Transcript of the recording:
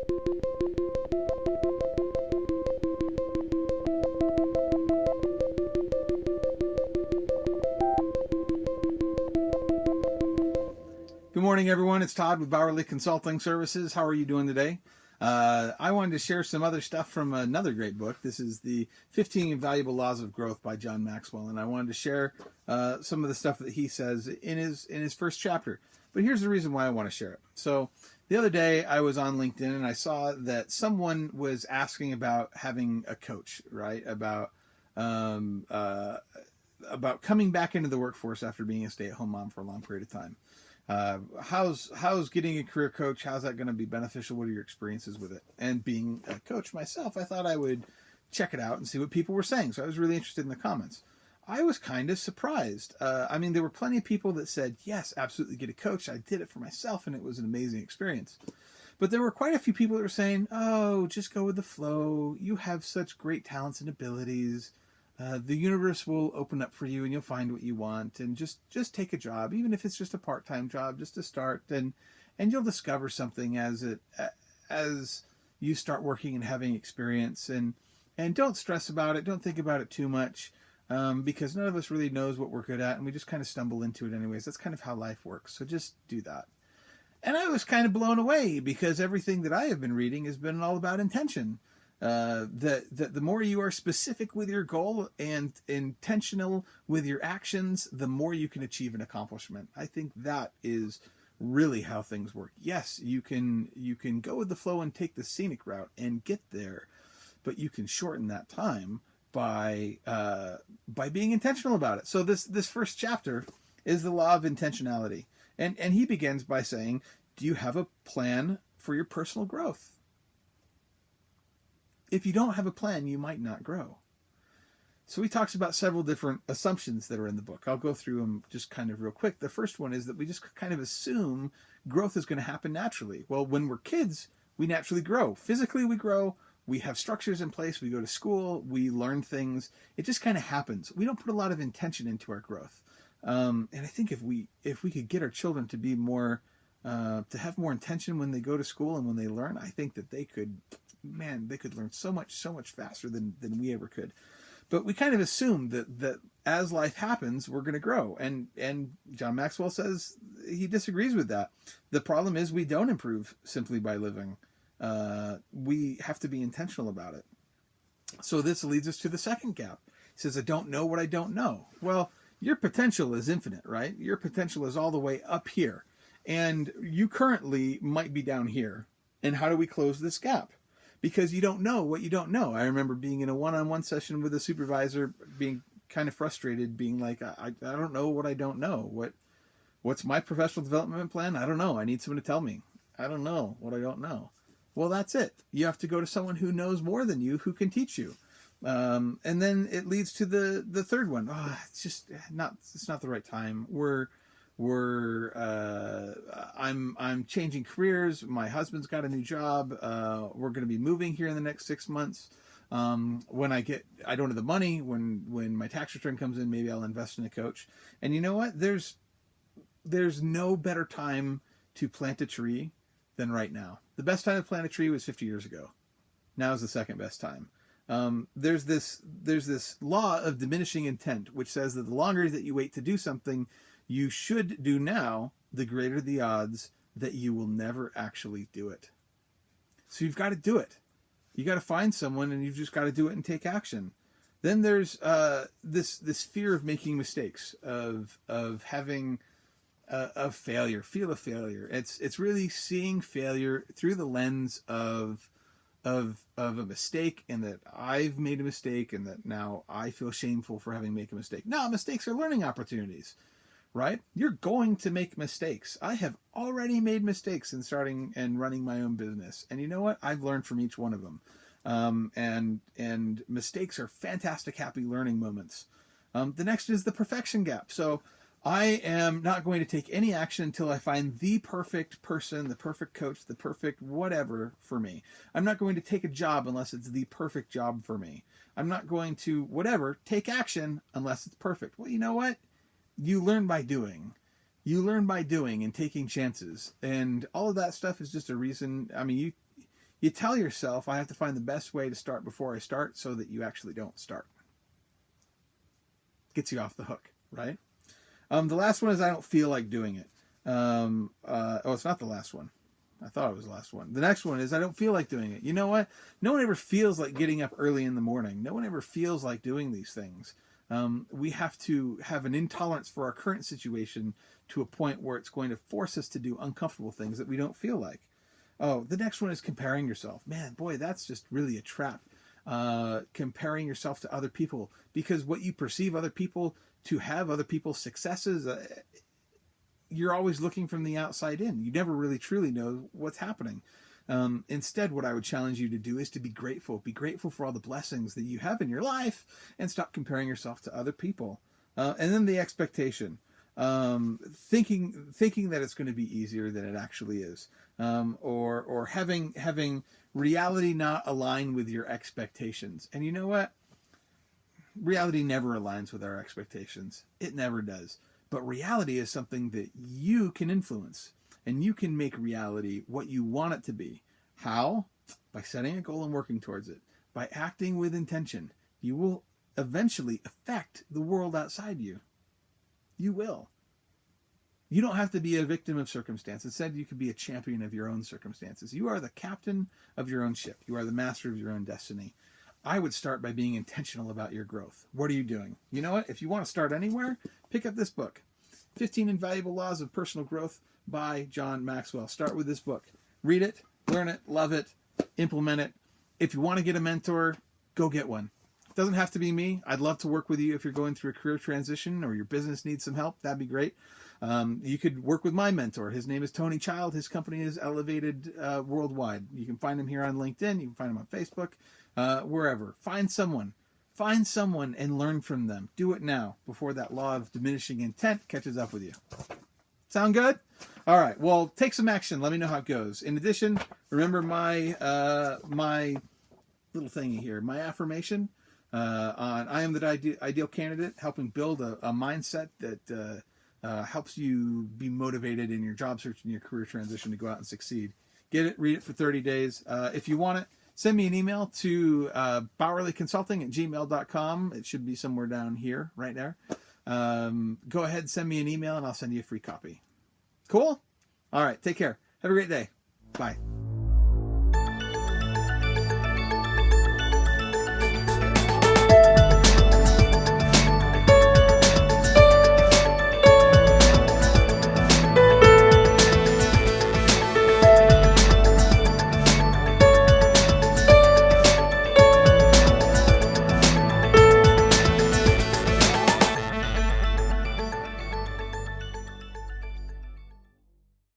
Good morning, everyone. It's Todd with Bowerly Consulting Services. How are you doing today? I wanted to share some other stuff from another great book. This is the 15 Valuable Laws of Growth by John Maxwell, and I wanted to share some of the stuff that he says in his first chapter. But here's the reason why I want to share it. So the other day I was on LinkedIn and I saw that someone was asking about having a coach, right? About coming back into the workforce after being a stay-at-home mom for a long period of time. How's getting a career coach? How's that going to be beneficial? What are your experiences with it? And being a coach myself, I thought I would check it out and see what people were saying. So I was really interested in the comments. I was kind of surprised. There were plenty of people that said, yes, absolutely get a coach. I did it for myself and it was an amazing experience. But there were quite a few people that were saying, oh, just go with the flow. You have such great talents and abilities. The universe will open up for you and you'll find what you want, and just take a job, even if it's just a part-time job, just to start, and you'll discover something as you start working and having experience, and don't stress about it. Don't think about it too much, because none of us really knows what we're good at, and we just kind of stumble into it anyways. That's kind of how life works. So just do that. And I was kind of blown away because everything that I have been reading has been all about intention. That the more you are specific with your goal and intentional with your actions, the more you can achieve an accomplishment. I think that is really how things work. Yes, you can go with the flow and take the scenic route and get there, but you can shorten that time by being intentional about it. So this first chapter is the law of intentionality, and he begins by saying, do you have a plan for your personal growth? If you don't have a plan, you might not grow. So he talks about several different assumptions that are in the book. I'll go through them just kind of real quick. The first one is that we just kind of assume growth is going to happen naturally. Well, when we're kids, we naturally grow. Physically, we grow. We have structures in place. We go to school. We learn things. It just kind of happens. We don't put a lot of intention into our growth. And I think if we could get our children to be more, to have more intention when they go to school and when they learn, I think that they could learn so much faster than we ever could. But we kind of assume that as life happens, we're going to grow. And John Maxwell says he disagrees with that. The problem is we don't improve simply by living. We have to be intentional about it. So this leads us to the second gap. He says, I don't know what I don't know. Well, your potential is infinite, right? Your potential is all the way up here. And you currently might be down here. And how do we close this gap? Because you don't know what you don't know. I remember being in a one-on-one session with a supervisor, being kind of frustrated, being like, I don't know what I don't know. What's my professional development plan? I don't know. I need someone to tell me. I don't know what I don't know. Well, that's it. You have to go to someone who knows more than you, who can teach you. And then it leads to the third one. Oh, it's not the right time. I'm changing careers. My husband's got a new job. We're going to be moving here in the next 6 months. When I don't have the money. When my tax return comes in, maybe I'll invest in a coach. And you know what? There's no better time to plant a tree than right now. The best time to plant a tree was 50 years ago. Now is the second best time. There's this law of diminishing intent, which says that the longer that you wait to do something you should do now, the greater the odds that you will never actually do it. So you've got to do it. You got to find someone and you've just got to do it and take action. Then there's this fear of making mistakes, of having of failure, feel of failure. It's really seeing failure through the lens of a mistake, and that I've made a mistake and that now I feel shameful for having made a mistake. No, mistakes are learning opportunities. Right? You're going to make mistakes. I have already made mistakes in starting and running my own business. And you know what? I've learned from each one of them. And mistakes are fantastic, happy learning moments. The next is the perfection gap. So I am not going to take any action until I find the perfect person, the perfect coach, the perfect whatever for me. I'm not going to take a job unless it's the perfect job for me. I'm not going to take action unless it's perfect. Well, you know what? You learn by doing. You learn by doing and taking chances. And all of that stuff is just a reason. I mean, You tell yourself, I have to find the best way to start before I start so that you actually don't start. Gets you off the hook, right? The last one is I don't feel like doing it. It's not the last one. I thought it was the last one. The next one is I don't feel like doing it. You know what? No one ever feels like getting up early in the morning. No one ever feels like doing these things. We have to have an intolerance for our current situation to a point where it's going to force us to do uncomfortable things that we don't feel like. Oh, the next one is comparing yourself. Man, boy, that's just really a trap. Comparing yourself to other people, because what you perceive other people to have, other people's successes, you're always looking from the outside in. You never really truly know what's happening. Instead, what I would challenge you to do is to be grateful. Be grateful for all the blessings that you have in your life and stop comparing yourself to other people. And then the expectation. Thinking that it's going to be easier than it actually is. Or having reality not align with your expectations. And you know what? Reality never aligns with our expectations. It never does. But reality is something that you can influence, and you can make reality what you want it to be. How? By setting a goal and working towards it. By acting with intention. You will eventually affect the world outside you. You will. You don't have to be a victim of circumstance. Instead, you can be a champion of your own circumstances. You are the captain of your own ship. You are the master of your own destiny. I would start by being intentional about your growth. What are you doing? You know what? If you want to start anywhere, pick up this book, 15 Invaluable Laws of Personal Growth by John Maxwell. Start with this book. Read it, learn it, love it, implement it. If you want to get a mentor, go get one. It doesn't have to be me. I'd love to work with you if you're going through a career transition or your business needs some help. That'd be great. You could work with my mentor. His name is Tony Child. His company is Elevated Worldwide. You can find him here on LinkedIn. You can find him on Facebook. Wherever. Find someone and learn from them. Do it now before that law of diminishing intent catches up with you. Sound good? All right. Well, take some action. Let me know how it goes. In addition, remember my little thingy here, my affirmation on I am the ideal candidate, helping build a mindset that helps you be motivated in your job search and your career transition to go out and succeed. Get it, read it for 30 days. If you want it, send me an email to bowerlyconsulting@gmail.com. It should be somewhere down here, right there. Go ahead, send me an email, and I'll send you a free copy. Cool? All right, take care. Have a great day. Bye.